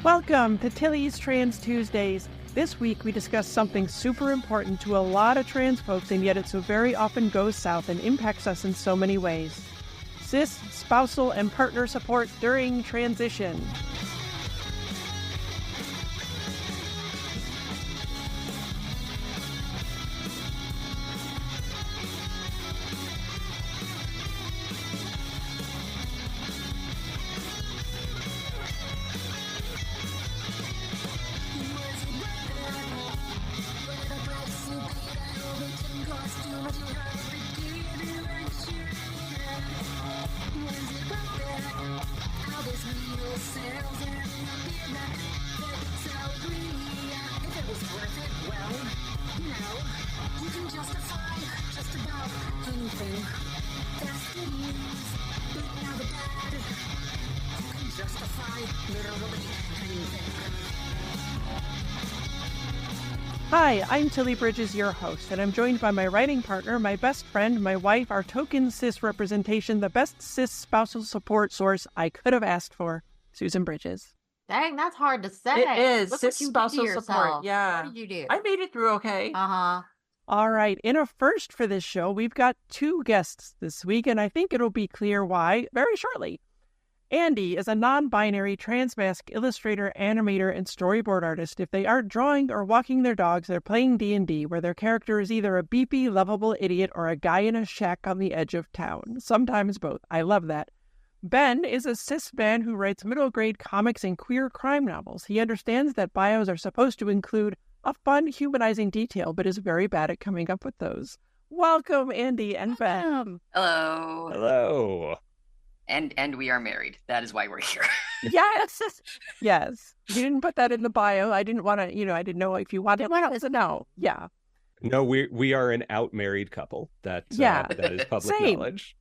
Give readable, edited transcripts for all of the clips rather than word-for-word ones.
Welcome to Tilly's Trans Tuesdays. This week we discuss something super important to a lot of trans folks, and yet it so very often goes south and impacts us in so many ways. Cis, spousal, and partner support during transition. Hi, I'm Tilly Bridges, your host, and I'm joined by my writing partner, my best friend, my wife, our token cis representation, the best cis spousal support source I could have asked for, Susan Bridges. Dang, that's hard to say. It is. Look Cis spousal support. Yeah. What did you do? I made it through okay. All right. In a first for this show, we've got two guests this week, and I think it'll be clear why very shortly. Andy is a non-binary transmasc illustrator, animator, and storyboard artist. If they aren't drawing or walking their dogs, they're playing D&D, where their character is either a beepy, lovable idiot or a guy in a shack on the edge of town. Sometimes both. I love that. Ben is a cis man who writes middle-grade comics and queer crime novels. He understands that bios are supposed to include a fun, humanizing detail, but is very bad at coming up with those. Welcome, Andy and Ben. Hello. Hello. And we are married. That is why we're here. Yes. Yes. You didn't put that in the bio. I didn't want to, I didn't know if you wanted to know. Yeah. No, we are an out married couple. That is public knowledge.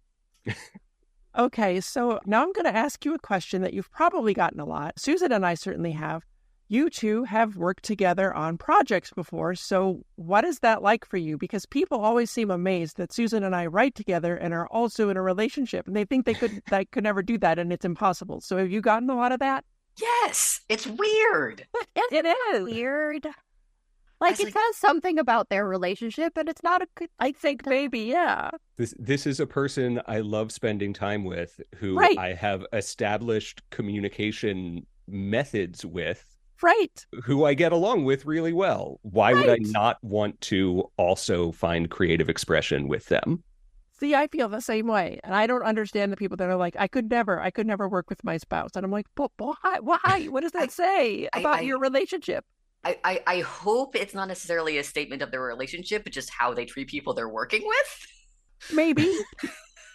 Okay, so now I'm going to ask you a question that you've probably gotten a lot. Susan and I certainly have. You two have worked together on projects before, so what is that like for you? Because people always seem amazed that Susan and I write together and are also in a relationship, and they think they could never do that, and it's impossible. So have you gotten a lot of that? Yes, it's weird. It is weird. Like, it says something about their relationship, but it's not a good... I think maybe, yeah. This is a person I love spending time with, who I have established communication methods with. Right. Who I get along with really well. Why would I not want to also find creative expression with them? See, I feel the same way. And I don't understand the people that are like, I could never work with my spouse. And I'm like, but why? What does that say about your relationship? I hope it's not necessarily a statement of their relationship, but just how they treat people they're working with. Maybe.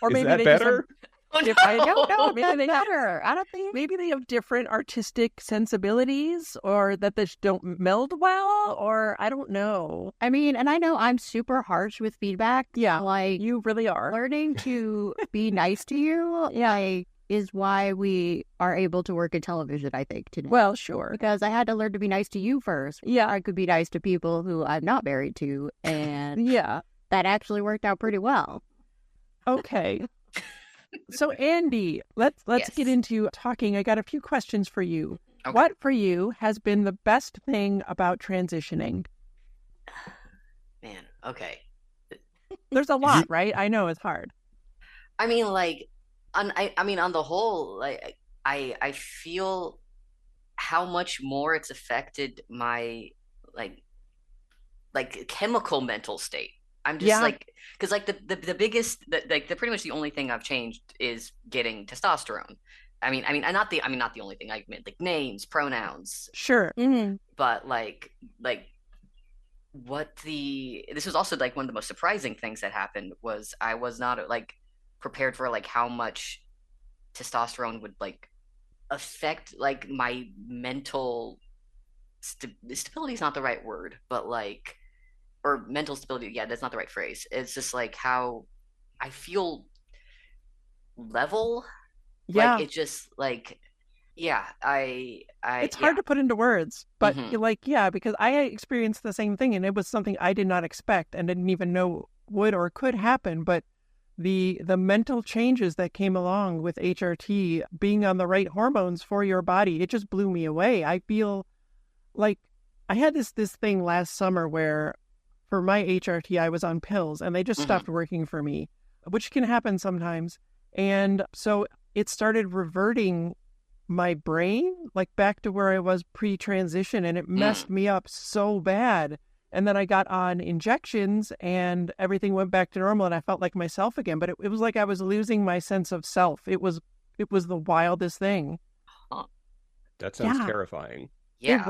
Or maybe they better? I don't know. Maybe they better. I don't think. Maybe they have different artistic sensibilities, or that they don't meld well, or I don't know. I mean, and I know I'm super harsh with feedback. Yeah, like you really are. Learning to be nice to you, is why we are able to work in television, I think, today. Well, sure. Because I had to learn to be nice to you first. Yeah, I could be nice to people who I'm not married to, and that actually worked out pretty well. Okay. So, Andy, let's get into talking. I got a few questions for you. Okay. What for you has been the best thing about transitioning? Man, okay. There's a lot, right? I know it's hard. I mean, on the whole, like I feel how much more it's affected my like chemical mental state. I'm just because the biggest, pretty much the only thing I've changed is getting testosterone. I mean, not the only thing. I meant like names, pronouns. Sure. Mm-hmm. But this was also like one of the most surprising things that happened was I was not prepared for how much testosterone would affect my mental stability is not the right word, but or mental stability. Yeah, that's not the right phrase. It's just how I feel level. Yeah. It's just it's hard to put into words, but because I experienced the same thing, and it was something I did not expect and didn't even know would or could happen. But the mental changes that came along with HRT, being on the right hormones for your body, it just blew me away. I feel like I had this thing last summer where for my HRT, I was on pills and they just stopped working for me, which can happen sometimes. And so it started reverting my brain like back to where I was pre-transition, and it messed me up so bad. And then I got on injections and everything went back to normal and I felt like myself again. But it was like I was losing my sense of self. It was the wildest thing. That sounds terrifying. Yeah.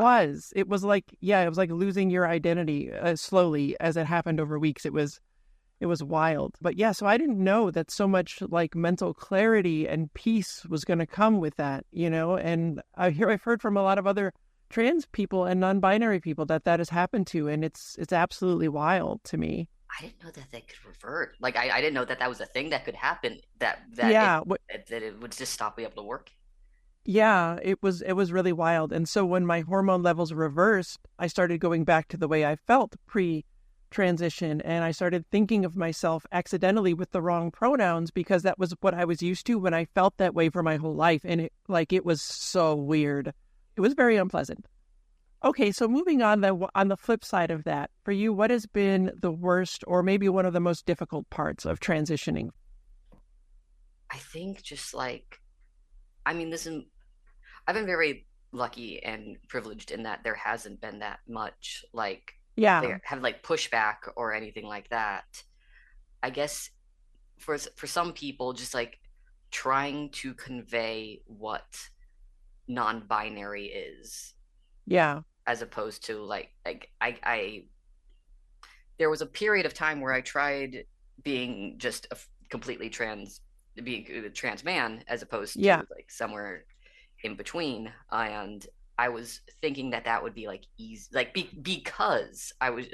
It was like losing your identity slowly as it happened over weeks. It was wild. But yeah, so I didn't know that so much like mental clarity and peace was going to come with that, and I've heard from a lot of other trans people and non-binary people that has happened to, and it's absolutely wild to me. I didn't know that they could revert. Like I didn't know that was a thing that could happen. That it would just stop being able to work. Yeah, it was really wild. And so when my hormone levels reversed, I started going back to the way I felt pre-transition, and I started thinking of myself accidentally with the wrong pronouns because that was what I was used to when I felt that way for my whole life, and it was so weird. It was very unpleasant. Okay, so moving on, on the flip side of that, for you, what has been the worst or maybe one of the most difficult parts of transitioning? I think just I've been very lucky and privileged in that there hasn't been that much pushback or anything like that. I guess for some people, just trying to convey what non-binary is, as opposed to I there was a period of time where I tried being just being a trans man as opposed to somewhere in between, and I was thinking that would be easy, because I was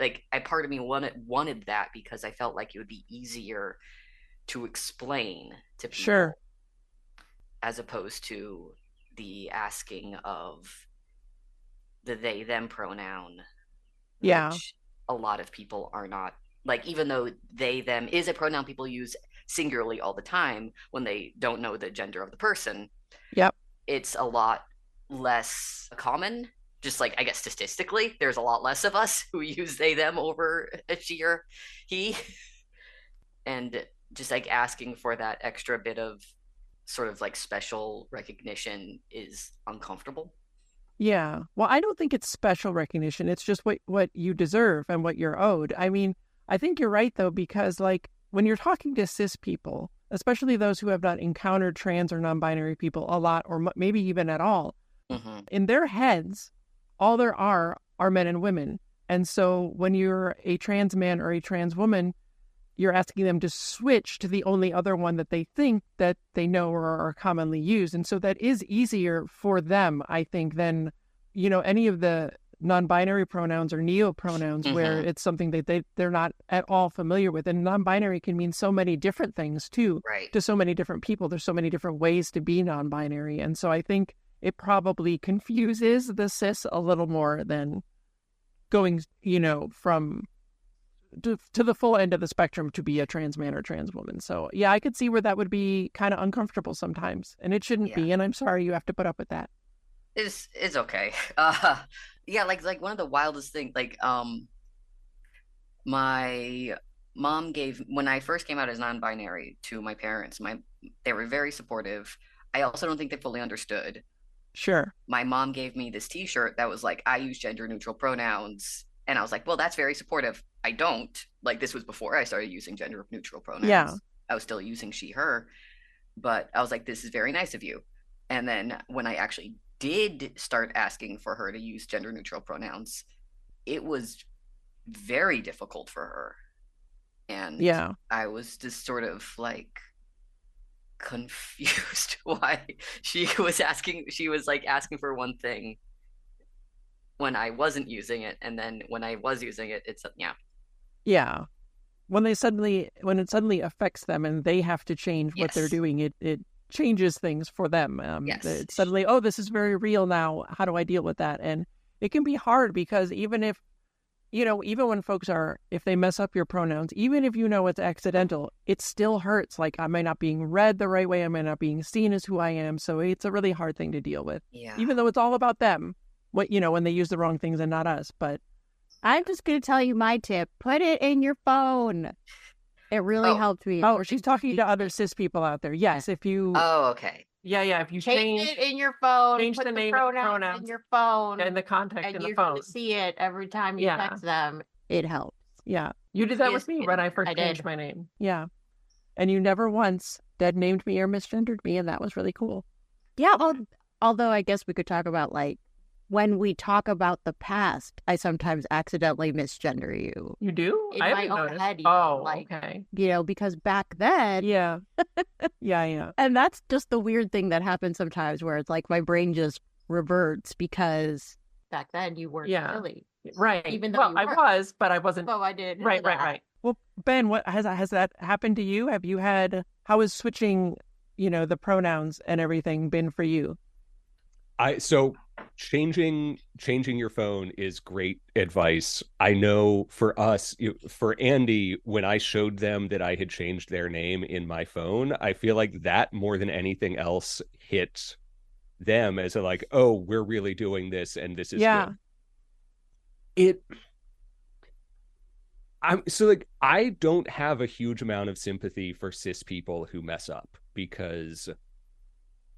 part of me wanted that because I felt like it would be easier to explain to people, as opposed to the asking of the they them pronoun, which a lot of people are not even though they them is a pronoun people use singularly all the time when they don't know the gender of the person. It's a lot less common, just I guess statistically there's a lot less of us who use they them over a she or he, and just asking for that extra bit of sort of special recognition is uncomfortable. Well, I don't think it's special recognition. It's just what you deserve and what you're owed. I mean, I think you're right though, because when you're talking to cis people, especially those who have not encountered trans or non-binary people a lot, or maybe even at all, in their heads, all there are men and women. And so when you're a trans man or a trans woman, you're asking them to switch to the only other one that they think that they know or are commonly used. And so that is easier for them, I think, than, any of the non-binary pronouns or neo-pronouns where it's something that they're not at all familiar with. And non-binary can mean so many different things too, to so many different people. There's so many different ways to be non-binary. And so I think it probably confuses the cis a little more than going, from to the full end of the spectrum to be a trans man or trans woman. So yeah, I could see where that would be kind of uncomfortable sometimes, and it shouldn't be. And I'm sorry you have to put up with that. It's okay. One of the wildest things, my mom gave, when I first came out as non-binary to my parents, they were very supportive. I also don't think they fully understood. My mom gave me this t-shirt that was I use gender neutral pronouns, and I was well, that's very supportive. I don't. This was before I started using gender neutral pronouns. I was still using she, her, but I was this is very nice of you. And then when I actually did start asking for her to use gender neutral pronouns, it was very difficult for her. And I was just sort of confused why she was asking for one thing when I wasn't using it, and then when I was using it, it's when it suddenly affects them and they have to change what they're doing, it changes things for them. It's suddenly, this is very real now. How do I deal with that? And it can be hard because even if even when folks if they mess up your pronouns, even if you know it's accidental, it still hurts. Like, am I not being read the right way? Am I not being seen as who I am? So it's a really hard thing to deal with. Yeah. Even though it's all about them, when they use the wrong things and not us. But I'm just going to tell you my tip. Put it in your phone. It really helped me. Oh, she's talking to other cis people out there. Yes, if you... Oh, okay. Yeah, if you change it in your phone, change put the name pronouns in your phone, and the context and in the you're phone. going to see it every time you text them. It helps. Yeah. You did that with me when I first changed my name. Yeah. And you never once dead named me or misgendered me, and that was really cool. Yeah, although I guess we could talk about, like, when we talk about the past, I sometimes accidentally misgender you. You do? In I my own noticed. head. Okay. Because back then... Yeah. Yeah. And that's just the weird thing that happens sometimes where it's like my brain just reverts because back then you weren't silly. Right. Even though I was, but I wasn't. Oh, I did. Right. Well, Ben, what has that happened to you? Have you how is switching, the pronouns and everything been for you? So changing your phone is great advice. I know for us, for Andy, when I showed them that I had changed their name in my phone, I feel like that more than anything else hit them as oh, we're really doing this and this is good. I don't have a huge amount of sympathy for cis people who mess up because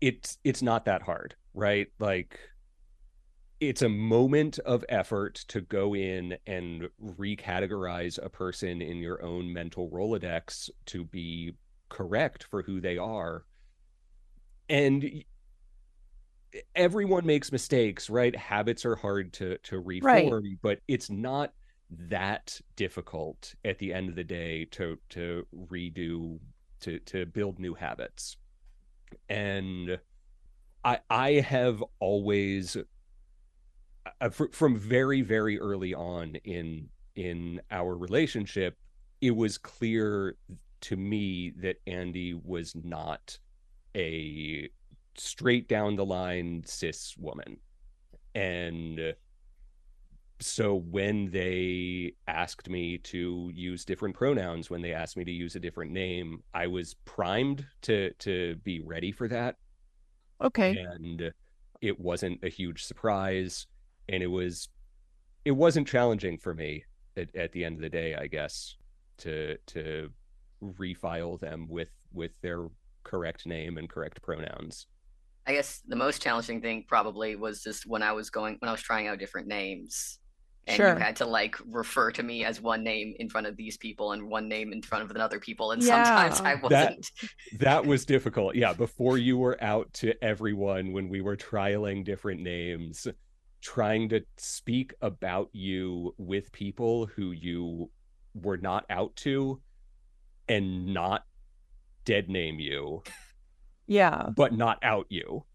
it's not that hard, right? Like, it's a moment of effort to go in and recategorize a person in your own mental Rolodex to be correct for who they are. And everyone makes mistakes, right? Habits are hard to reform, but it's not that difficult at the end of the day to redo, to build new habits. And I have always, from very, very early on in our relationship, it was clear to me that Andy was not a straight down the line cis woman. And so when they asked me to use different pronouns, when they asked me to use a different name, I was primed to be ready for that. Okay. And it wasn't a huge surprise, and it wasn't challenging for me at the end of the day, I guess, to refile them with their correct name and correct pronouns. I guess the most challenging thing probably was just when I was trying out different names. And you had to refer to me as one name in front of these people and one name in front of another people. And sometimes I wasn't. That was difficult. Yeah. Before you were out to everyone, when we were trialing different names, trying to speak about you with people who you were not out to and not dead name you. Yeah. But not out you.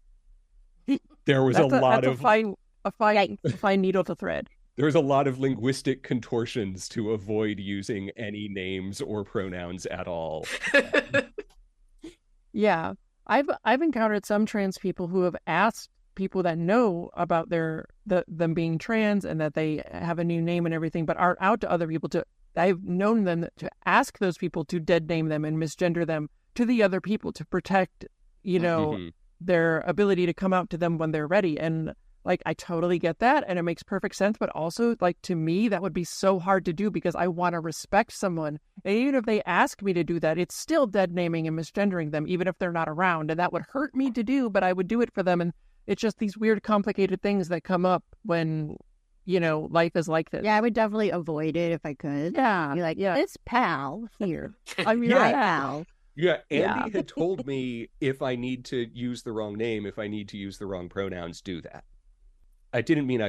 There was a fine needle to thread. There's a lot of linguistic contortions to avoid using any names or pronouns at all. Yeah. I've encountered some trans people who have asked people that know about them being trans and that they have a new name and everything, but aren't out to other people. I've known them to ask those people to dead name them and misgender them to the other people to protect, their ability to come out to them when they're ready. And I totally get that, and it makes perfect sense. But also, to me, that would be so hard to do because I want to respect someone. And even if they ask me to do that, it's still dead naming and misgendering them, even if they're not around. And that would hurt me to do, but I would do it for them. And it's just these weird, complicated things that come up when, life is like this. Yeah, I would definitely avoid it if I could. Yeah. Be like, this pal here. I'm your pal. Yeah, Andy had told me if I need to use the wrong name, if I need to use the wrong pronouns, do that. I didn't mean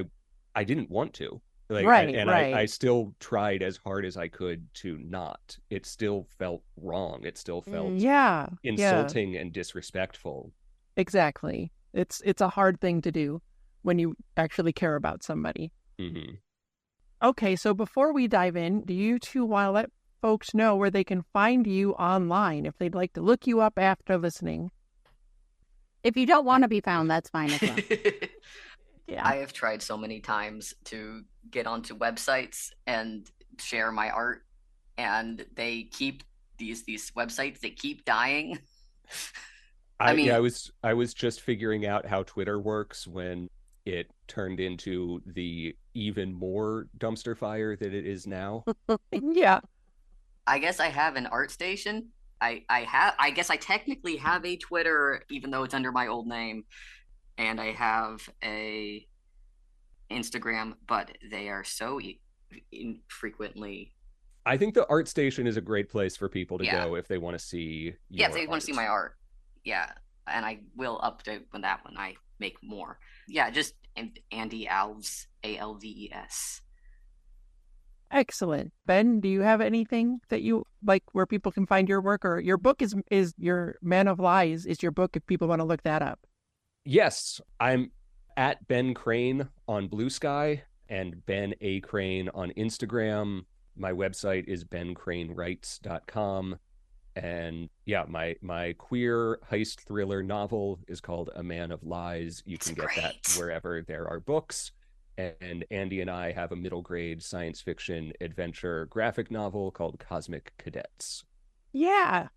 I didn't want to. I still tried as hard as I could to not. It still felt wrong. It still felt insulting and disrespectful. Exactly. It's a hard thing to do when you actually care about somebody. Mm-hmm. Okay, so before we dive in, do you two want to let folks know where they can find you online if they'd like to look you up after listening? If you don't want to be found, that's fine as well. Yeah. I have tried so many times to get onto websites and share my art, and they keep these websites, they keep dying. I was just figuring out how Twitter works when it turned into the even more dumpster fire that it is now. Yeah. I guess I have an ArtStation. I guess I technically have a Twitter, even though it's under my old name, and I have a Instagram, but they are so infrequently. I think the ArtStation is a great place for people to Yeah. go if they want to see Yeah, your if they want art. to see my art. Yeah, and I will update when I make more. Yeah, just Andy Alves, Alves. Excellent. Ben, do you have anything that you like where people can find your work? Or your book is your Man of Lies is your book if people want to look that up. Yes, I'm at Ben Crane on Bluesky and Ben A. Crane on Instagram. My website is bencranewrites.com. And yeah, my queer heist thriller novel is called A Man of Lies. You can get that wherever there are books. And Andy and I have a middle grade science fiction adventure graphic novel called Cosmic Cadets. Yeah.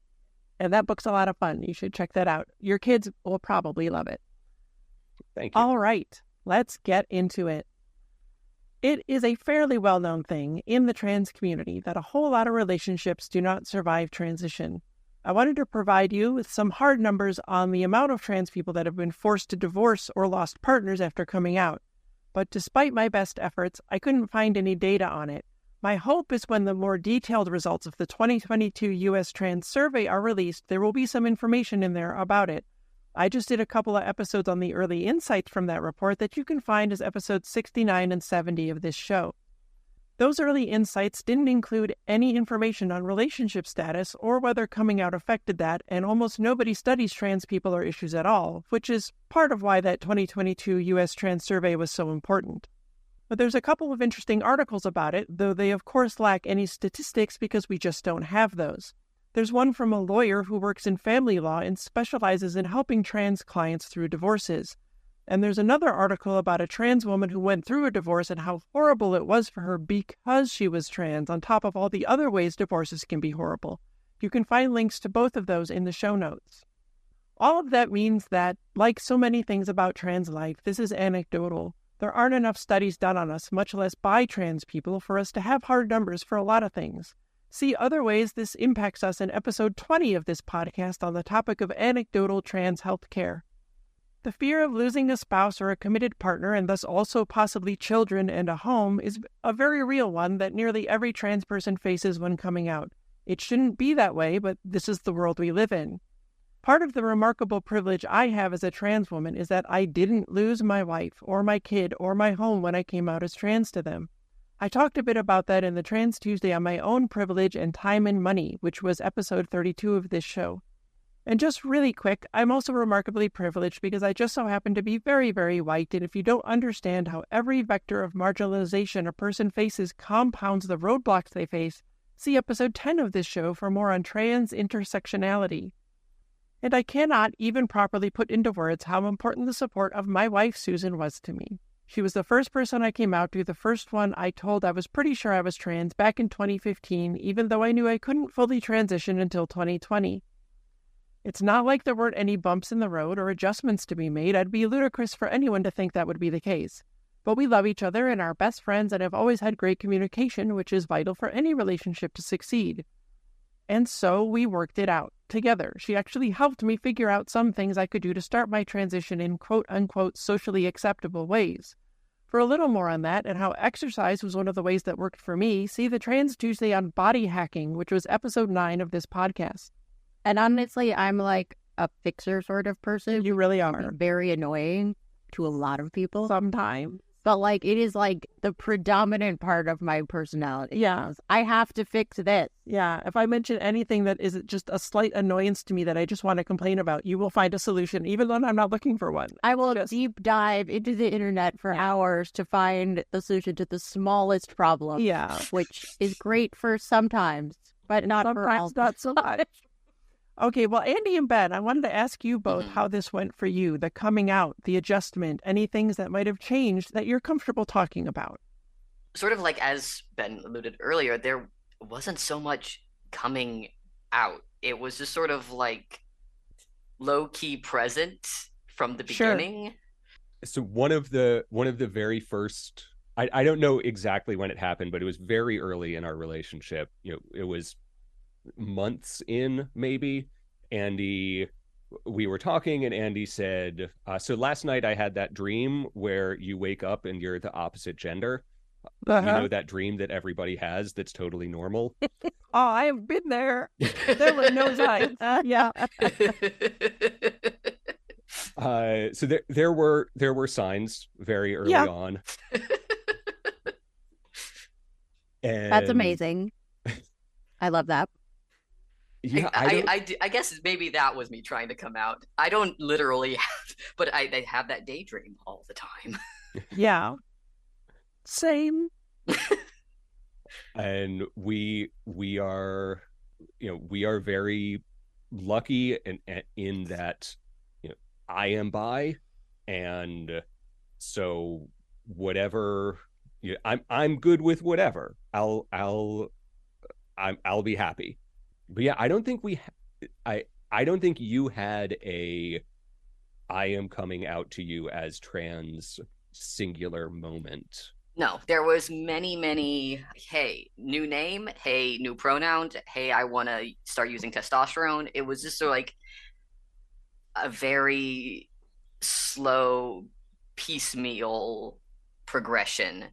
And that book's a lot of fun. You should check that out. Your kids will probably love it. Thank you. All right, let's get into it. It is a fairly well-known thing in the trans community that a whole lot of relationships do not survive transition. I wanted to provide you with some hard numbers on the amount of trans people that have been forced to divorce or lost partners after coming out. But despite my best efforts, I couldn't find any data on it. My hope is when the more detailed results of the 2022 U.S. Trans Survey are released, there will be some information in there about it. I just did a couple of episodes on the early insights from that report that you can find as episodes 69 and 70 of this show. Those early insights didn't include any information on relationship status or whether coming out affected that, and almost nobody studies trans people or issues at all, which is part of why that 2022 U.S. Trans Survey was so important. But there's a couple of interesting articles about it, though they of course lack any statistics because we just don't have those. There's one from a lawyer who works in family law and specializes in helping trans clients through divorces. And there's another article about a trans woman who went through a divorce and how horrible it was for her because she was trans, on top of all the other ways divorces can be horrible. You can find links to both of those in the show notes. All of that means that, like so many things about trans life, this is anecdotal. There aren't enough studies done on us, much less by trans people, for us to have hard numbers for a lot of things. See other ways this impacts us in episode 20 of this podcast on the topic of anecdotal trans health care. The fear of losing a spouse or a committed partner, and thus also possibly children and a home, is a very real one that nearly every trans person faces when coming out. It shouldn't be that way, but this is the world we live in. Part of the remarkable privilege I have as a trans woman is that I didn't lose my wife or my kid or my home when I came out as trans to them. I talked a bit about that in the Trans Tuesday on my own privilege and time and money, which was episode 32 of this show. And just really quick, I'm also remarkably privileged because I just so happen to be very, very white, and if you don't understand how every vector of marginalization a person faces compounds the roadblocks they face, see episode 10 of this show for more on trans intersectionality. And I cannot even properly put into words how important the support of my wife, Susan, was to me. She was the first person I came out to, the first one I told I was pretty sure I was trans back in 2015, even though I knew I couldn't fully transition until 2020. It's not like there weren't any bumps in the road or adjustments to be made. I'd be ludicrous for anyone to think that would be the case. But we love each other and are best friends and have always had great communication, which is vital for any relationship to succeed. And so we worked it out together. She actually helped me figure out some things I could do to start my transition in quote-unquote socially acceptable ways. For a little more on that and how exercise was one of the ways that worked for me, see the Trans Tuesday on body hacking, which was episode 9 of this podcast. And honestly, I'm like a fixer sort of person. You really are. Very annoying to a lot of people. Sometimes. But like, it is like the predominant part of my personality. Yeah. I have to fix this. Yeah. If I mention anything that is just a slight annoyance to me that I just want to complain about, you will find a solution, even though I'm not looking for one. I will deep dive into the internet for hours to find the solution to the smallest problem. Yeah. Which is great for sometimes, but not for all. Sometimes not so much. Okay, well, Andy and Ben, I wanted to ask you both Mhm. how this went for you, the coming out, the adjustment, any things that might have changed that you're comfortable talking about. Sort of like as Ben alluded earlier, there wasn't so much coming out. It was just sort of like low-key present from the Sure. beginning. So one of the very first, I don't know exactly when it happened, but it was very early in our relationship. It was months in, maybe. We were talking, and Andy said, so last night I had that dream where you wake up and you're the opposite gender. That dream that everybody has that's totally normal. Oh, I have been there. There were no signs. Yeah. So there were signs very early on. And That's amazing. I love that. Yeah, I guess maybe that was me trying to come out. I don't literally have, but I have that daydream all the time. Yeah. Same. And we are very lucky in that I am bi, and so whatever, I'm good with whatever. I'll be happy. But yeah, I don't think I don't think you had a I am coming out to you as trans singular moment. No, there was many, hey, new name, hey, new pronoun, hey, I want to start using testosterone. It was just sort of like a very slow, piecemeal progression.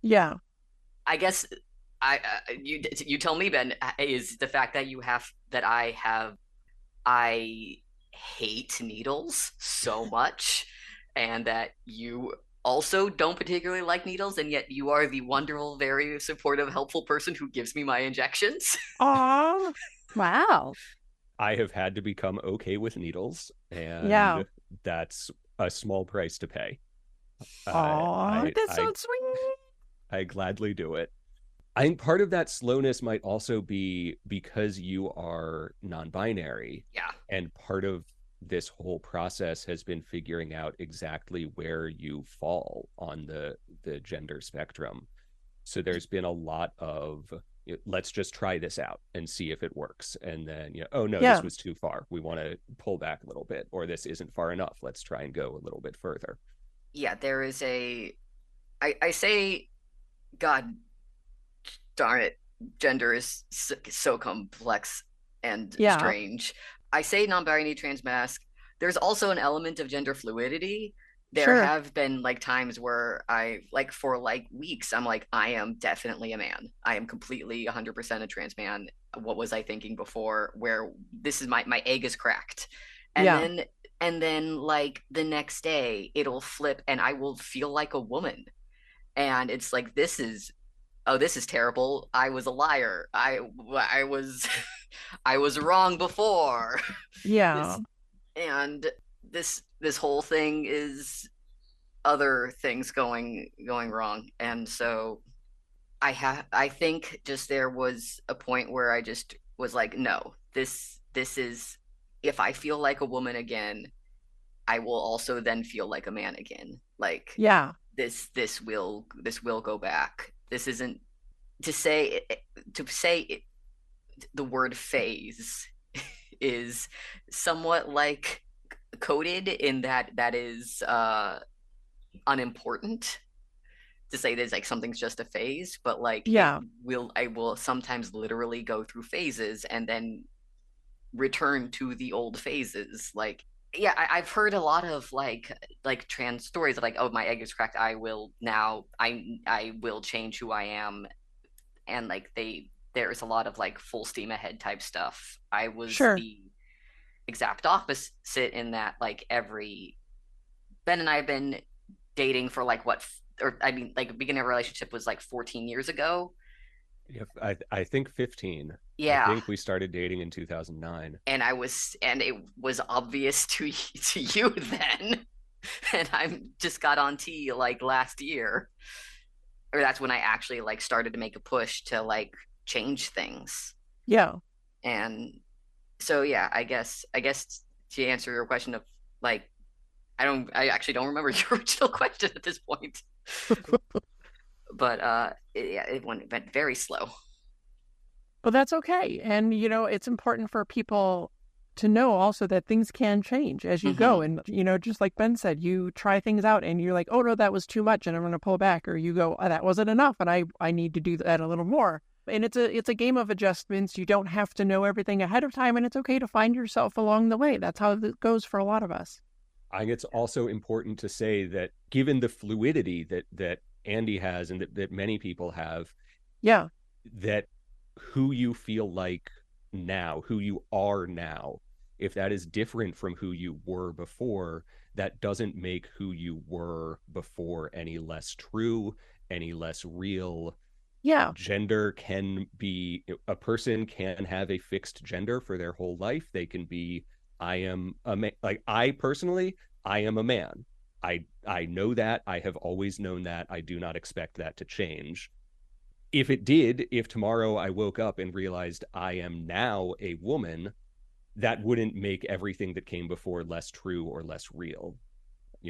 Yeah. I guess you tell me, Ben, is the fact that I hate needles so much, and that you also don't particularly like needles, and yet you are the wonderful, very supportive, helpful person who gives me my injections. Aw. Wow. I have had to become okay with needles, and Yeah. that's a small price to pay. Aw, that's so sweet. I gladly do it. I think part of that slowness might also be because you are non-binary. Yeah. And part of this whole process has been figuring out exactly where you fall on the gender spectrum. So there's been a lot of, let's just try this out and see if it works. And then, oh no, this was too far. We want to pull back a little bit, or this isn't far enough. Let's try and go a little bit further. Yeah, there is I say, God darn it, gender is so complex and strange. I say non-binary transmasc. There's also an element of gender fluidity. There have been like times where I for weeks I'm like, I am definitely a man. I am completely 100% a trans man. What was I thinking before? Where this is my egg is cracked, and then like the next day it'll flip and I will feel like a woman, and it's like, this is terrible. I was a liar. I was I was wrong before. Yeah. This whole thing is other things going wrong. And so I think just there was a point where I just was like, no, this is, if I feel like a woman again, I will also then feel like a man again. Like, this will go back. This isn't to say the word phase is somewhat like coded in that is unimportant to say there's like something's just a phase, but like I will sometimes literally go through phases and then return to the old phases. Like, yeah, I've heard a lot of like trans stories of like, oh, my egg is cracked, I will change who I am, and like there's a lot of like full steam ahead type stuff. I was the exact opposite in that like Ben and I have been dating for like beginning of a relationship was like 14 years ago. Yeah, I think 15. Yeah, I think we started dating in 2009. And it was obvious to you then, and I just got on T like last year, or that's when I actually like started to make a push to like change things. Yeah. And So yeah, I guess to answer your question of like, I actually don't remember your original question at this point. But yeah, it went very slow. But that's okay. And, it's important for people to know also that things can change as you go. And, just like Ben said, you try things out and you're like, oh, no, that was too much and I'm going to pull back. Or you go, oh, that wasn't enough and I need to do that a little more. And it's a game of adjustments. You don't have to know everything ahead of time, and it's okay to find yourself along the way. That's how it goes for a lot of us. I think it's also important to say that given the fluidity that Andy has and that many people have, yeah, that who you feel like now, who you are now, if that is different from who you were before, that doesn't make who you were before any less true, any less real. Yeah. Gender can be, a person can have a fixed gender for their whole life. They can be, I am a man. Like, I personally, I am a man. I know that. I have always known that. I do not expect that to change. If it did, if tomorrow I woke up and realized I am now a woman, that wouldn't make everything that came before less true or less real.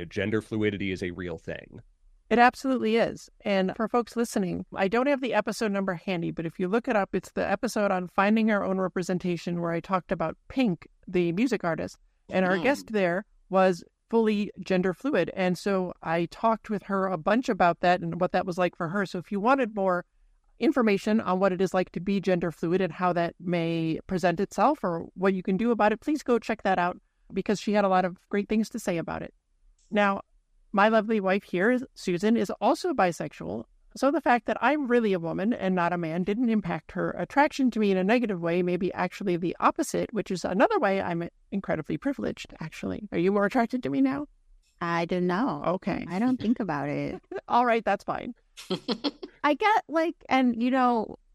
Gender fluidity is a real thing. It absolutely is. And for folks listening, I don't have the episode number handy, but if you look it up, it's the episode on finding our own representation where I talked about Pink, the music artist. And our guest there was fully gender fluid. And so I talked with her a bunch about that and what that was like for her. So if you wanted more information on what it is like to be gender fluid and how that may present itself or what you can do about it, please go check that out because she had a lot of great things to say about it. Now, my lovely wife here, Susan, is also bisexual. So the fact that I'm really a woman and not a man didn't impact her attraction to me in a negative way, maybe actually the opposite, which is another way I'm incredibly privileged, actually. Are you more attracted to me now? I don't know. Okay. I don't think about it. All right, that's fine. I get and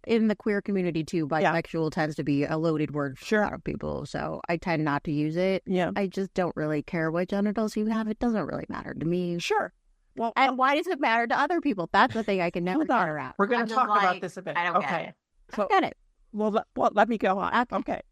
in the queer community too, bisexual tends to be a loaded word for a lot of people. So I tend not to use it. Yeah. I just don't really care what genitals you have. It doesn't really matter to me. Sure. Well, and why does it matter to other people? That's the thing I can never figure out. We're going to talk about this a bit. I don't get it. So, I get it. Well, let me go on. Okay.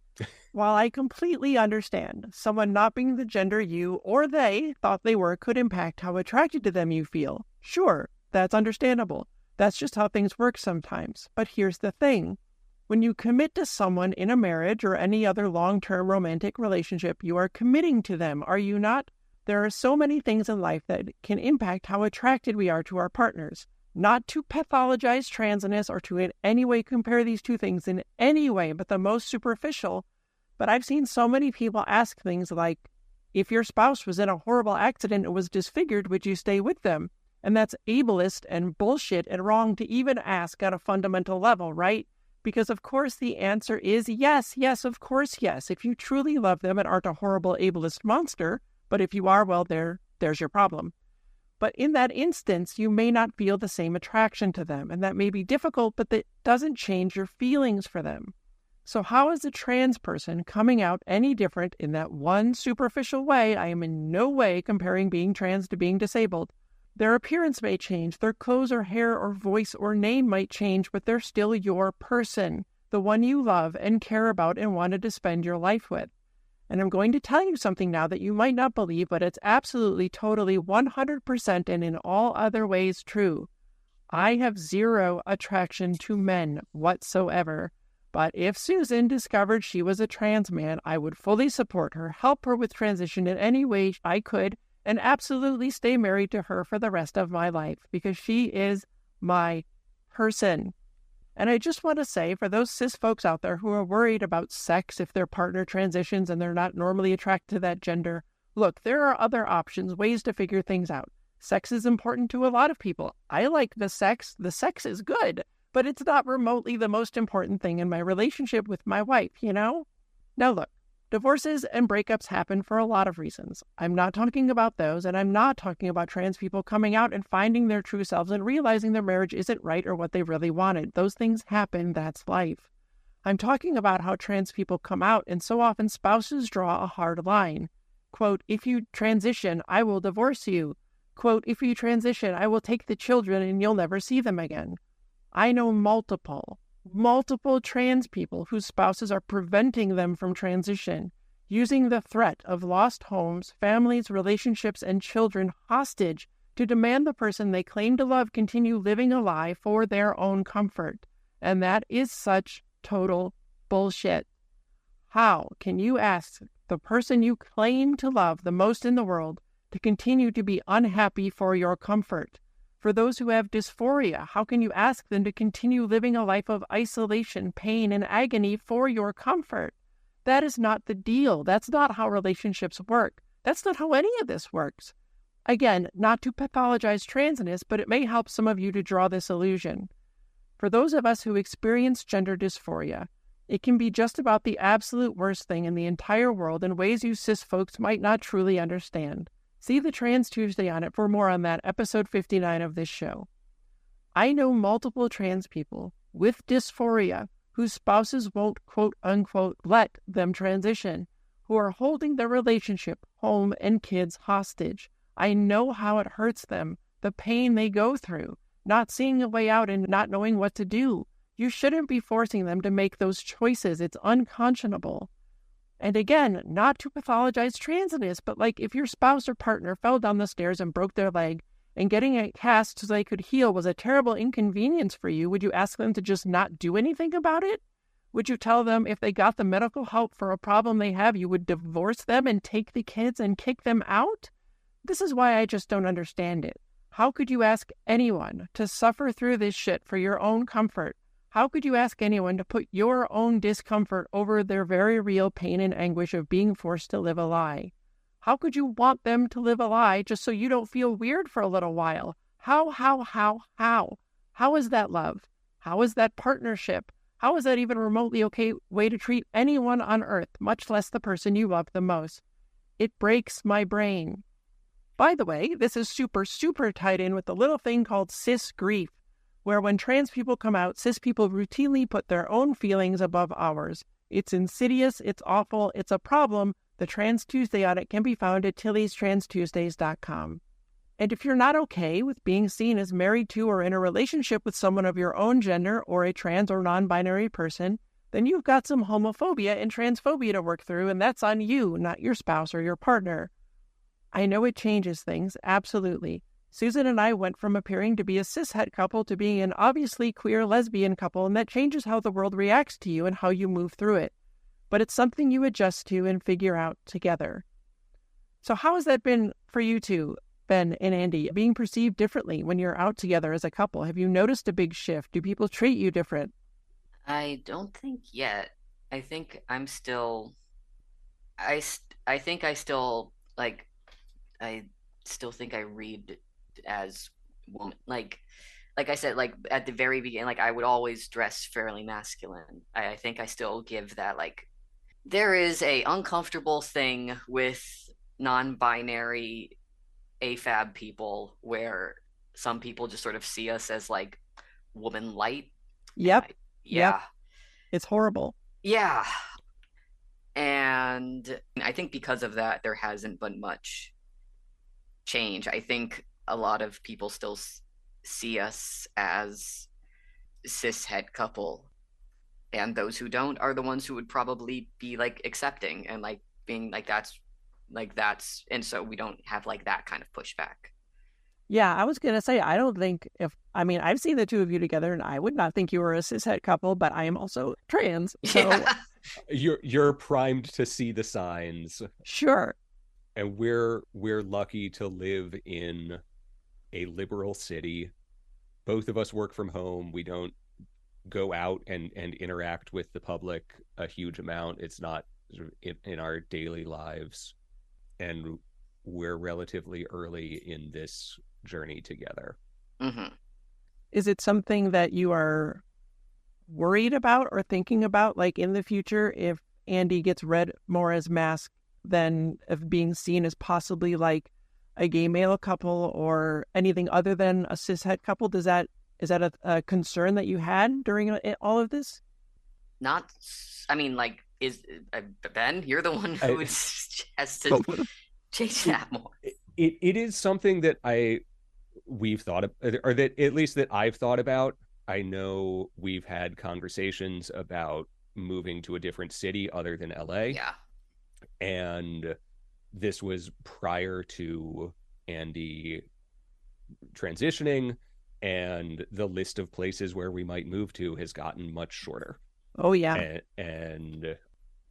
While I completely understand someone not being the gender you or they thought they were could impact how attracted to them you feel, sure, that's understandable. That's just how things work sometimes. But here's the thing. When you commit to someone in a marriage or any other long-term romantic relationship, you are committing to them, are you not? There are so many things in life that can impact how attracted we are to our partners. Not to pathologize transness or to in any way compare these two things in any way, but the most superficial. But I've seen so many people ask things like, if your spouse was in a horrible accident and was disfigured, would you stay with them? And that's ableist and bullshit and wrong to even ask at a fundamental level, right? Because of course the answer is yes, of course, yes. If you truly love them and aren't a horrible ableist monster, but if you are, well, there's your problem. But in that instance, you may not feel the same attraction to them, and that may be difficult, but that doesn't change your feelings for them. So how is a trans person coming out any different in that one superficial way? I am in no way comparing being trans to being disabled. Their appearance may change, their clothes or hair or voice or name might change, but they're still your person, the one you love and care about and wanted to spend your life with. And I'm going to tell you something now that you might not believe, but it's absolutely, totally, 100% and in all other ways true. I have zero attraction to men whatsoever. But if Susan discovered she was a trans man, I would fully support her, help her with transition in any way I could, and absolutely stay married to her for the rest of my life because she is my person. And I just want to say, for those cis folks out there who are worried about sex if their partner transitions and they're not normally attracted to that gender, look, there are other options, ways to figure things out. Sex is important to a lot of people. I like the sex. The sex is good, but it's not remotely the most important thing in my relationship with my wife, Now look, divorces and breakups happen for a lot of reasons. I'm not talking about those, and I'm not talking about trans people coming out and finding their true selves and realizing their marriage isn't right or what they really wanted. Those things happen. That's life. I'm talking about how trans people come out, and so often spouses draw a hard line. Quote, if you transition, I will divorce you. Quote, if you transition, I will take the children and you'll never see them again. I know multiple multiple trans people whose spouses are preventing them from transition, using the threat of lost homes, families, relationships, and children hostage to demand the person they claim to love continue living a lie for their own comfort. And that is such total bullshit. How can you ask the person you claim to love the most in the world to continue to be unhappy for your comfort? For those who have dysphoria, how can you ask them to continue living a life of isolation, pain, and agony for your comfort? That is not the deal. That's not how relationships work. That's not how any of this works. Again, not to pathologize transness, but it may help some of you to draw this illusion. For those of us who experience gender dysphoria, it can be just about the absolute worst thing in the entire world in ways you cis folks might not truly understand. See the Trans Tuesday on it for more on that, episode 59 of this show. I know multiple trans people with dysphoria whose spouses won't, quote unquote, let them transition, who are holding their relationship, home, and kids hostage. I know how it hurts them, the pain they go through, not seeing a way out and not knowing what to do. You shouldn't be forcing them to make those choices. It's unconscionable. And again, not to pathologize transness, but like if your spouse or partner fell down the stairs and broke their leg, and getting a cast so they could heal was a terrible inconvenience for you, would you ask them to just not do anything about it? Would you tell them if they got the medical help for a problem they have, you would divorce them and take the kids and kick them out? This is why I just don't understand it. How could you ask anyone to suffer through this shit for your own comfort? How could you ask anyone to put your own discomfort over their very real pain and anguish of being forced to live a lie? How could you want them to live a lie just so you don't feel weird for a little while? How? How is that love? How is that partnership? How is that even a remotely okay way to treat anyone on earth, much less the person you love the most? It breaks my brain. By the way, this is super tied in with the little thing called cis grief, where when trans people come out, cis people routinely put their own feelings above ours. It's insidious, it's awful, it's a problem. The Trans Tuesday audit can be found at tilliestranstuesdays.com. And if you're not okay with being seen as married to or in a relationship with someone of your own gender or a trans or non-binary person, then you've got some homophobia and transphobia to work through, and that's on you, not your spouse or your partner. I know it changes things, absolutely. Susan and I went from appearing to be a cishet couple to being an obviously queer lesbian couple, and that changes how the world reacts to you and how you move through it. But it's something you adjust to and figure out together. So how has that been for you two, Ben and Andy, being perceived differently when you're out together as a couple? Have you noticed a big shift? Do people treat you different? I don't think yet. I think I'm still... I think I still, like... I still think I read as woman. Like I said, like at the very beginning, like I would always dress fairly masculine. I think I still give that, like, there is a uncomfortable thing with non-binary AFAB people where some people just sort of see us as like woman light. Yep. Yeah. Yep. It's horrible. Yeah. And I think because of that, there hasn't been much change. I think a lot of people still see us as cishet couple, and those who don't are the ones who would probably be like accepting and like being like that's and so we don't have like that kind of pushback. Yeah, I was gonna say, I don't think I've seen the two of you together and I would not think you were a cishet couple, but I am also trans, so yeah. You're primed to see the signs. Sure. And we're lucky to live in a liberal city. Both of us work from home. We don't go out and interact with the public a huge amount. It's not in our daily lives. And we're relatively early in this journey together. Mm-hmm. Is it something that you are worried about or thinking about, like in the future, if Andy gets read more as masc than of being seen as possibly like a gay male couple or anything other than a cishet couple? Is that a concern that you had during all of this? Not, I mean, like, is Ben, you're the one who has to change that more. It is something that we've thought of, or that at least that I've thought about. I know we've had conversations about moving to a different city other than LA. Yeah. And this was prior to Andy transitioning, and the list of places where we might move to has gotten much shorter. Oh, yeah. And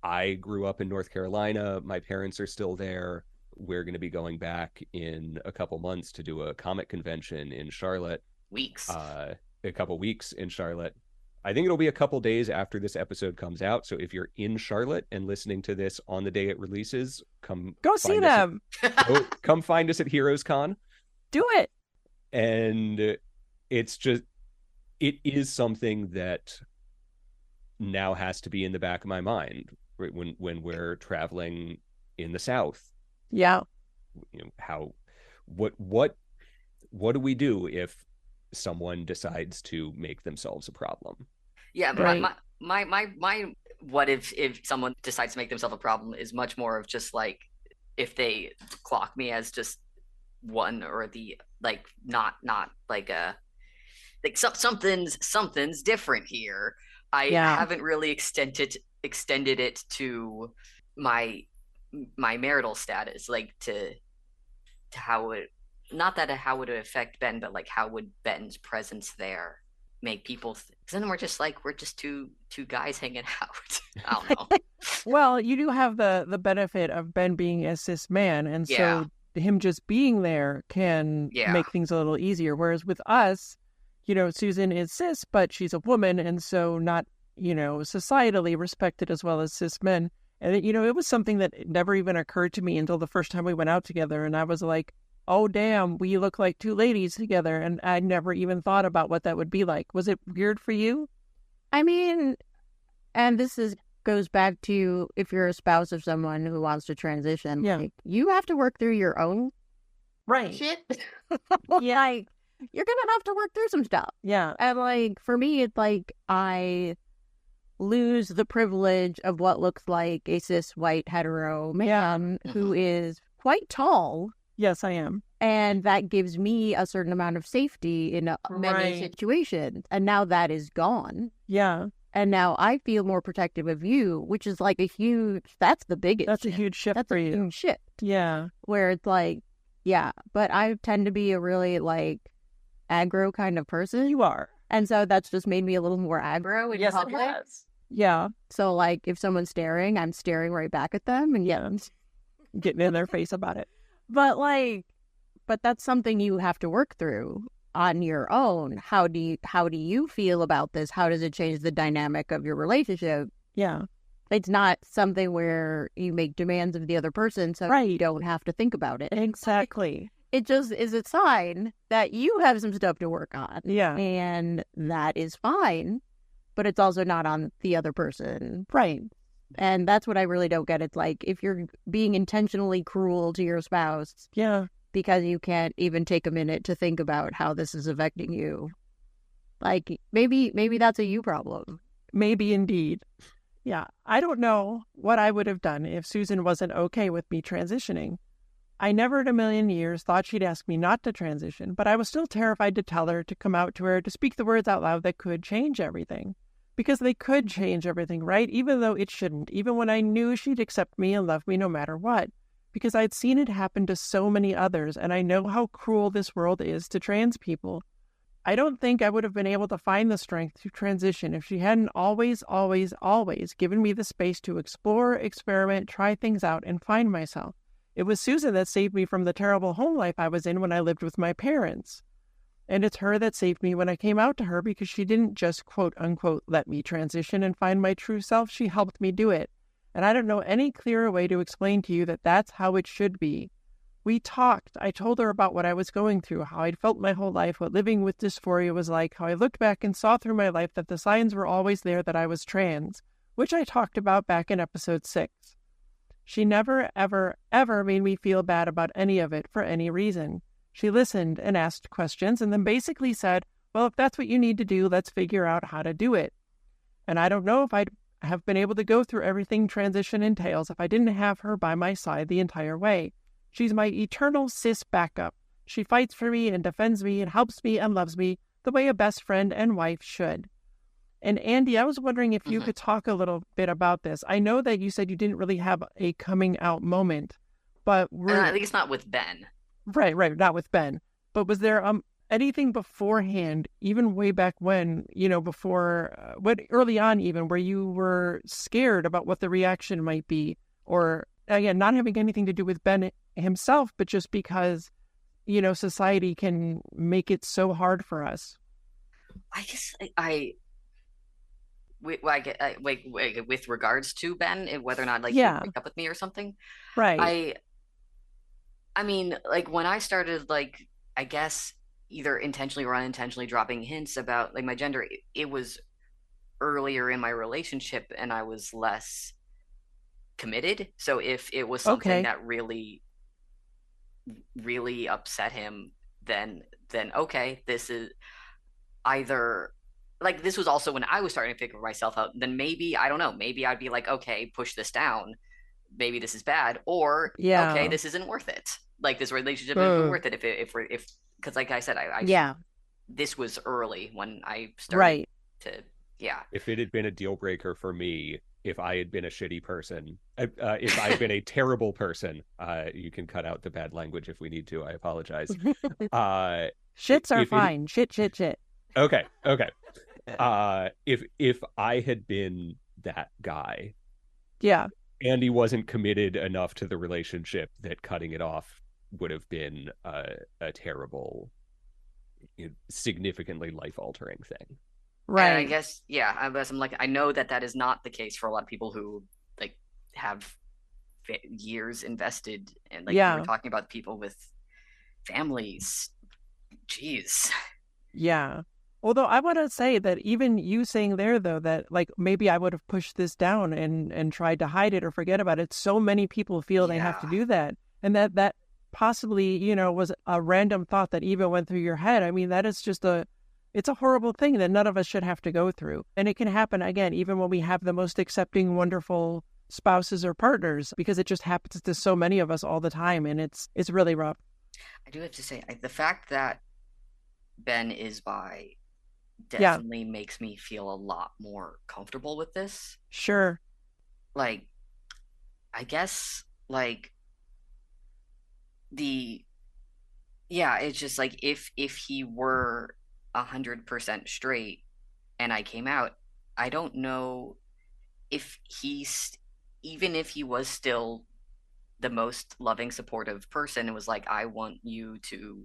I grew up in North Carolina. My parents are still there. We're going to be going back in a couple months to do a comic convention in Charlotte. A couple weeks in Charlotte. I think it'll be a couple days after this episode comes out. So if you're in Charlotte and listening to this on the day it releases, come go see them. Come find us at HeroesCon. Do it. And it's just, it is something that now has to be in the back of my mind, right? When we're traveling in the South. Yeah. You know, what do we do if someone decides to make themselves a problem? Yeah, right. my what if someone decides to make themselves a problem is much more of just like, if they clock me as just one or the, like, not like a, like something's different here. I haven't really extended it to my marital status, like to how it, not that how would it affect Ben, but like how would Ben's presence there make people because then we're just two guys hanging out. I don't know. Well, you do have the benefit of Ben being a cis man, and so him just being there can make things a little easier. Whereas with us, you know, Susan is cis, but she's a woman, and so not, you know, societally respected as well as cis men. And, you know, it was something that never even occurred to me until the first time we went out together. And I was like, oh, damn, we look like two ladies together. And I never even thought about what that would be like. Was it weird for you? I mean, and goes back to if you're a spouse of someone who wants to transition, like, you have to work through your own shit. Yeah. Like, you're going to have to work through some stuff. Yeah. And like, for me, it's like, I lose the privilege of what looks like a cis white hetero man who is quite tall. Yes, I am. And that gives me a certain amount of safety in many situations. And now that is gone. Yeah. And now I feel more protective of you, which is like that's the biggest. That's a huge shift for you. That's a huge shift. Yeah. Where it's like, but I tend to be a really like aggro kind of person. You are. And so that's just made me a little more aggro in public. It has. Yeah. So like if someone's staring, I'm staring right back at them and getting in their face about it. But that's something you have to work through on your own. How do you feel about this? How does it change the dynamic of your relationship? Yeah. It's not something where you make demands of the other person so you don't have to think about it. Exactly. It just is a sign that you have some stuff to work on. Yeah. And that is fine, but it's also not on the other person. Right. And that's what I really don't get. It's like, if you're being intentionally cruel to your spouse because you can't even take a minute to think about how this is affecting you, like, maybe that's a you problem. Maybe indeed. Yeah. I don't know what I would have done if Susan wasn't okay with me transitioning. I never in a million years thought she'd ask me not to transition, but I was still terrified to tell her, to come out to her, to speak the words out loud that could change everything. Because they could change everything, right? Even though it shouldn't. Even when I knew she'd accept me and love me no matter what. Because I'd seen it happen to so many others, and I know how cruel this world is to trans people. I don't think I would have been able to find the strength to transition if she hadn't always given me the space to explore, experiment, try things out, and find myself. It was Susan that saved me from the terrible home life I was in when I lived with my parents. And it's her that saved me when I came out to her, because she didn't just, quote unquote, let me transition and find my true self. She helped me do it. And I don't know any clearer way to explain to you that that's how it should be. We talked. I told her about what I was going through, how I'd felt my whole life, what living with dysphoria was like, how I looked back and saw through my life that the signs were always there that I was trans, which I talked about back in episode 6. She never, ever, ever made me feel bad about any of it for any reason. She listened and asked questions and then basically said, well, if that's what you need to do, let's figure out how to do it. And I don't know if I'd have been able to go through everything transition entails if I didn't have her by my side the entire way. She's my eternal cis backup. She fights for me and defends me and helps me and loves me, the way a best friend and wife should. And Andy, I was wondering if you could talk a little bit about this. I know that you said you didn't really have a coming out moment, but at least not with Ben. Right, not with Ben. But was there anything beforehand, even way back when, before, early on even, where you were scared about what the reaction might be? Or, again, not having anything to do with Ben himself, but just because, society can make it so hard for us. I guess with regards to Ben, whether or not he would break up with me or something. Right. I mean, when I started, I guess either intentionally or unintentionally dropping hints about my gender, it was earlier in my relationship and I was less committed. So if it was something that really, really upset him, then okay, this is either this was also when I was starting to figure myself out, then maybe, I don't know, maybe I'd be okay, push this down. Maybe this is bad, or okay, this isn't worth it. This relationship isn't worth it if because like I said, I this was early when I started to If it had been a deal breaker for me, if I had been a shitty person, if I had been a terrible person, you can cut out the bad language if we need to. I apologize. Shits are fine. Shit. Okay. If I had been that guy, Andy wasn't committed enough to the relationship that cutting it off would have been a terrible, significantly life-altering thing. Right. And I guess, I'm I know that is not the case for a lot of people who have years invested, and we're talking about people with families. Jeez. Yeah. Although I want to say that even you saying there, though, that maybe I would have pushed this down and tried to hide it or forget about it. So many people feel they have to do that. And that possibly, was a random thought that even went through your head. I mean, that is just it's a horrible thing that none of us should have to go through. And it can happen, again, even when we have the most accepting, wonderful spouses or partners, because it just happens to so many of us all the time. And it's really rough. I do have to say, the fact that Ben is bi definitely makes me feel a lot more comfortable with this. Sure. I guess it's just if he were 100% straight and I came out, I don't know if even if he was still the most loving, supportive person, it was I want you to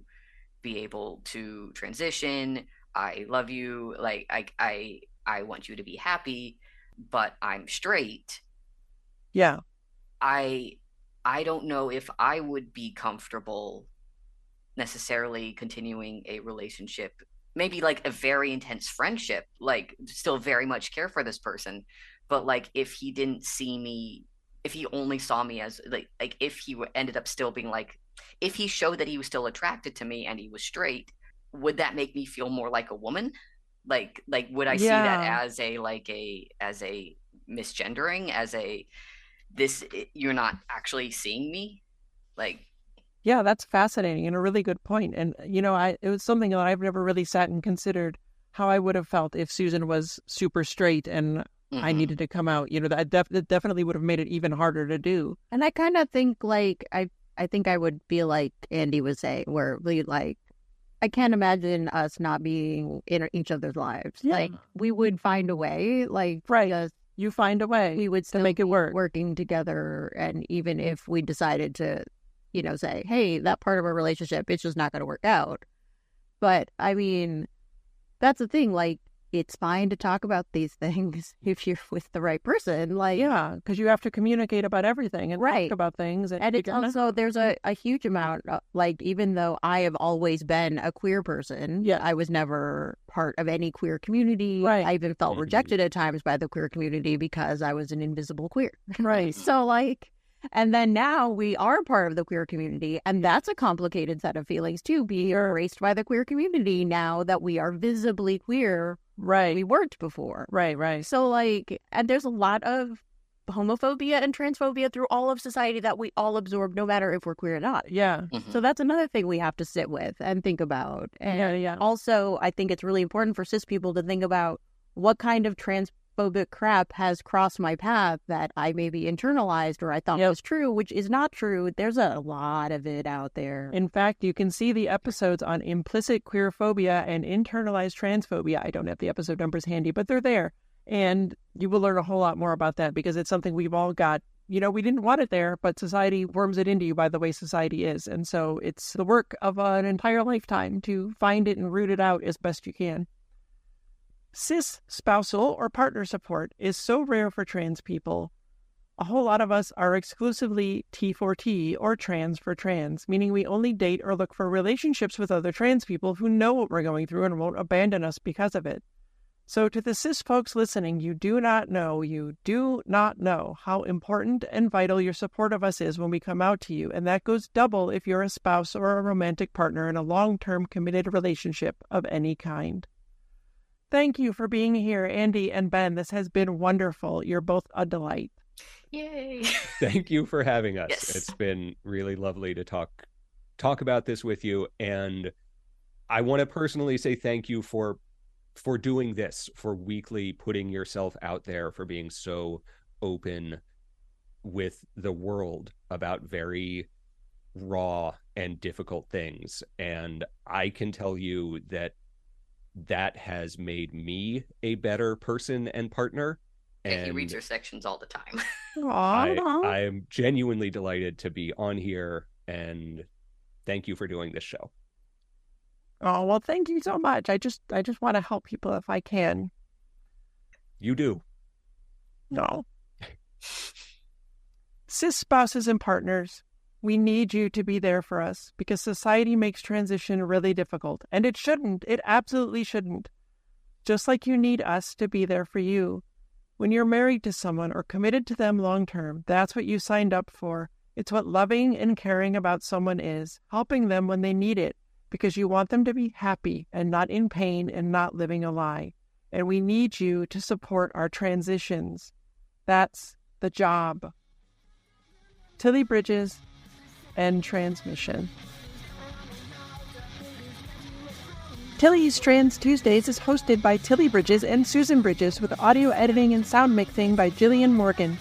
be able to transition. I love I want you to be happy, but I'm straight. Yeah. I don't know if I would be comfortable necessarily continuing a relationship, maybe a very intense friendship, still very much care for this person, but if he didn't see me, if he only saw me as if he ended up still being if he showed that he was still attracted to me and he was straight, would that make me feel more like a woman? Would I see that as a misgendering, as you're not actually seeing me? Yeah, that's fascinating and a really good point. And, it was something that I've never really sat and considered how I would have felt if Susan was super straight and I needed to come out. That definitely would have made it even harder to do. And I kind of think I think I would feel like Andy was saying, where we I can't imagine us not being in each other's lives. Yeah. We would find a way. Right. You find a way. We would still to make it work. Working together, and even if we decided to, say, hey, that part of our relationship, it's just not going to work out. But I mean, that's the thing. It's fine to talk about these things if you're with the right person. Because you have to communicate about everything and talk about things. And it's also, there's a huge amount, even though I have always been a queer person, I was never part of any queer community. Right. I even felt rejected at times by the queer community because I was an invisible queer. Right. So and then now we are part of the queer community, and that's a complicated set of feelings too, being erased by the queer community now that we are visibly queer. Right. We weren't before. Right. So and there's a lot of homophobia and transphobia through all of society that we all absorb, no matter if we're queer or not. Yeah. Mm-hmm. So that's another thing we have to sit with and think about. And yeah. Also, I think it's really important for cis people to think about what kind of transphobic crap has crossed my path that I maybe internalized or I thought was true, which is not true. There's a lot of it out there. In fact, you can see the episodes on implicit queerphobia and internalized transphobia. I don't have the episode numbers handy, but they're there. And you will learn a whole lot more about that because it's something we've all got. We didn't want it there, but society worms it into you by the way society is. And so it's the work of an entire lifetime to find it and root it out as best you can. Cis, spousal, or partner support is so rare for trans people. A whole lot of us are exclusively T4T or trans for trans, meaning we only date or look for relationships with other trans people who know what we're going through and won't abandon us because of it. So to the cis folks listening, you do not know how important and vital your support of us is when we come out to you, and that goes double if you're a spouse or a romantic partner in a long-term committed relationship of any kind. Thank you for being here, Andy and Ben. This has been wonderful. You're both a delight. Yay! Thank you for having us. Yes. It's been really lovely to talk about this with you, and I want to personally say thank you for doing this, for weekly putting yourself out there, for being so open with the world about very raw and difficult things. And I can tell you that has made me a better person and partner. And he reads your sections all the time. I am genuinely delighted to be on here, and thank you for doing this show. Oh, well, thank you so much. I just want to help people if I can. You do. No. Cis spouses and partners, we need you to be there for us because society makes transition really difficult. And it shouldn't. It absolutely shouldn't. Just like you need us to be there for you. When you're married to someone or committed to them long term, that's what you signed up for. It's what loving and caring about someone is, helping them when they need it, because you want them to be happy and not in pain and not living a lie. And we need you to support our transitions. That's the job. Tilly Bridges, end transmission. Tilly's Trans Tuesdays is hosted by Tilly Bridges and Susan Bridges with audio editing and sound mixing by Jillian Morgan.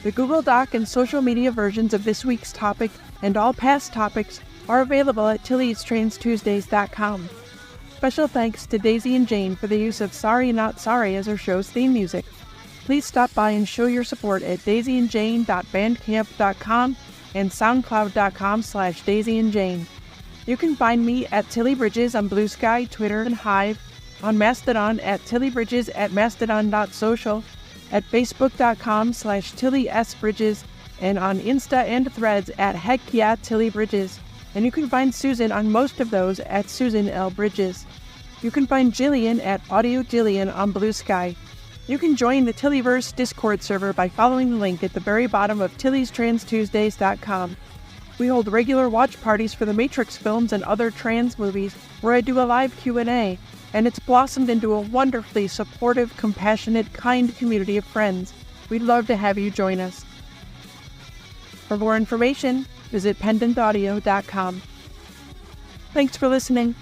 The Google Doc and social media versions of this week's topic and all past topics are available at tilliestrainstuesdays.com. Special thanks to Daisy and Jane for the use of Sorry Not Sorry as our show's theme music. Please stop by and show your support at daisyandjane.bandcamp.com and soundcloud.com/daisyandjane. You can find me at Tilly Bridges on Bluesky, Twitter, and Hive, on Mastodon at tillybridges@mastodon.social, at facebook.com/TillySBridges, and on Insta and Threads at HeckYeahTillyBridges. And you can find Susan on most of those at Susan L. Bridges. You can find Jillian at Audio Jillian on Bluesky. You can join the Tillyverse Discord server by following the link at the very bottom of TillysTransTuesdays.com. We hold regular watch parties for the Matrix films and other trans movies where I do a live Q&A, and it's blossomed into a wonderfully supportive, compassionate, kind community of friends. We'd love to have you join us. For more information, visit pendantaudio.com. Thanks for listening.